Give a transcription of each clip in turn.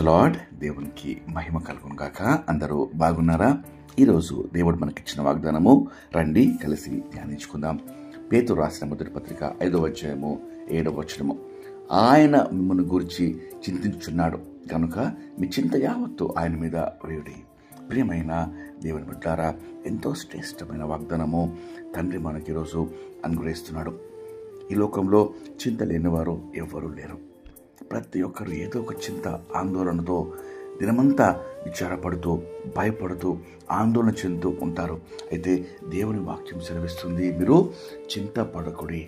The lord. దేవునికి మహిమ కలుగును గాక. అందరూ బాగున్నారా? ఈరోజు దేవుడు మనకిచ్చిన వాగ్దానము రండి కలిసి ధ్యానించుకుందాం. పేతురు రాసిన మొదటి పత్రిక 5వ అధ్యాయము 7వ వచనము. ఆయన మిమ్మల్ని గురించి చింతించుచున్నాడు కనుక మీ చింత యావత్తు ఆయన మీద వేయుడి. ప్రియమైన దేవుని బిడ్డలారా, ఎంతో శ్రేష్టమైన వాగ్దానము తండ్రి మనకి ఈరోజు అనుగ్రహిస్తున్నాడు. ఈ లోకంలో చింత లేనివారు ఎవ్వరూ లేరు. ప్రతి ఒక్కరు ఏదో ఒక చింత, ఆందోళనతో దినమంతా విచారపడుతూ, భయపడుతూ, ఆందోళన చెందుతూ ఉంటారు. అయితే దేవుని వాక్యం సెలవిస్తుంది, మీరు చింతపడకుడి.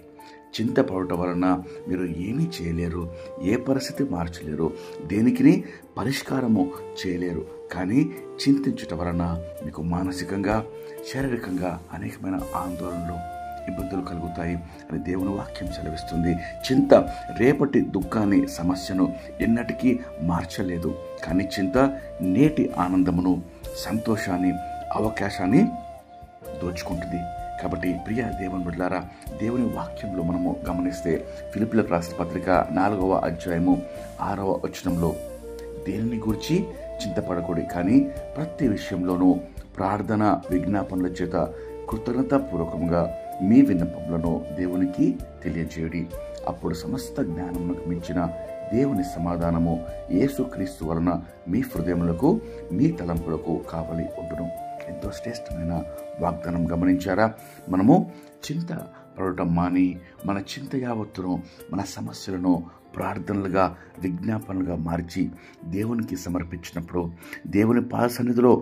చింతపడటం వలన మీరు ఏమీ చేయలేరు, ఏ పరిస్థితి మార్చలేరు, దేనికి పరిష్కారము చేయలేరు. కానీ చింతించటం వలన మీకు మానసికంగా, శారీరకంగా అనేకమైన ఆందోళనలు, ఇబ్బందులు కలుగుతాయి అని దేవుని వాక్యం సెలవిస్తుంది. చింత రేపటి దుఃఖాన్ని, సమస్యను ఎన్నటికీ మార్చలేదు. కానీ చింత నేటి ఆనందమును, సంతోషాన్ని, అవకాశాన్ని దోచుకుంటుంది. కాబట్టి ప్రియ దేవుని బిడ్డలారా, దేవుని వాక్యంలో మనము గమనిస్తే ఫిలిప్పీయులకు రాసిన పత్రిక 4వ అధ్యాయము 6వ వచనంలో, దేనిని గురించి చింతపడకూడదు, కానీ ప్రతి విషయంలోనూ ప్రార్థన, విజ్ఞాపనల చేత కృతజ్ఞతాపూర్వకంగా మీ విన్నపములను దేవునికి తెలియజేయడి. అప్పుడు సమస్త జ్ఞానమునకు మించిన దేవుని సమాధానము యేసుక్రీస్తు వలన మీ హృదయములకు, మీ తలంపులకు కావలి ఉండును. ఎంతో శ్రేష్టమైన వాగ్దానం గమనించారా? మనము చింత పడటం మాని మన చింత యావత్తును, మన సమస్యలను ప్రార్థనలుగా, విజ్ఞాపనలుగా మార్చి దేవునికి సమర్పించినప్పుడు, దేవుని పాద సన్నిధిలో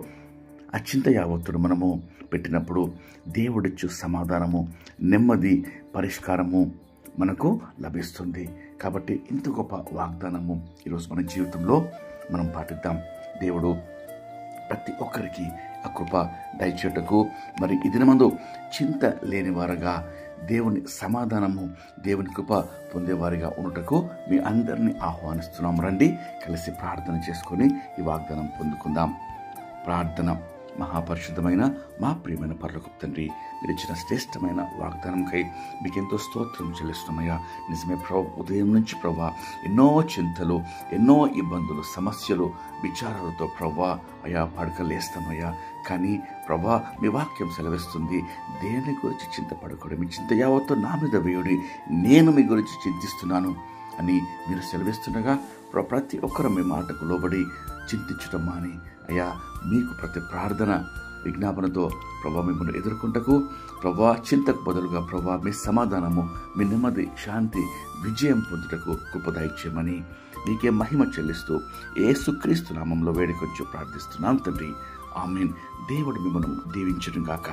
ఆ చింత యావత్తును మనము పెట్టినప్పుడు దేవుడిచ్చు సమాధానము, నెమ్మది, పరిష్కారము మనకు లభిస్తుంది. కాబట్టి ఇంత గొప్ప వాగ్దానము ఈరోజు మన జీవితంలో మనం పాటిద్దాం. దేవుడు ప్రతి ఒక్కరికి ఆ కృప దయచేటకు, మరి ఈ దినమందు చింత లేనివారుగా, దేవుని సమాధానము, దేవుని కృప పొందేవారిగా ఉండటకు మీ అందరినీ ఆహ్వానిస్తున్నాం. రండి కలిసి ప్రార్థన చేసుకొని ఈ వాగ్దానం పొందుకుందాం. ప్రార్థన. మహాపరిశుద్ధమైన మా ప్రియమైన పరలోకపు తండ్రి, మీరు ఇచ్చిన శ్రేష్టమైన వాగ్దానంకై మీకెంతో స్తోత్రం చెల్లిస్తున్నామయ్యా. నిజమే ప్రభు, ఉదయం నుంచి ప్రభా ఎన్నో చింతలు, ఎన్నో ఇబ్బందులు, సమస్యలు, విచారాలతో ప్రభా అయా పడకలేస్తామయ్యా. కానీ ప్రభా మీ వాక్యం సెలవిస్తుంది, దేని గురించి చింతపడకూడదు, మీ చింత యావత్తు నా మీద వేయుడి, నేను మీ గురించి చింతిస్తున్నాను అని మీరు సెలవిస్తుండగా ప్రతి ఒక్కరు మీ మాటకు లోబడి చింతించడం మాని అయ్యా మీకు ప్రతి ప్రార్థన, విజ్ఞాపనతో ప్రభా మిమ్మల్ని ఎదుర్కొంటకు, ప్రభా చింతకు బదులుగా ప్రభా మీ సమాధానము, మీ నెమ్మది, శాంతి, విజయం పొందుటకు కృప దయచేయమని మీకే మహిమ చెల్లిస్తూ యేసుక్రీస్తు నామంలో వేడుకొంచు ప్రార్థిస్తున్నాం తండ్రి. ఆమేన్. దేవుడు మిమ్మల్ని దీవించును గాక.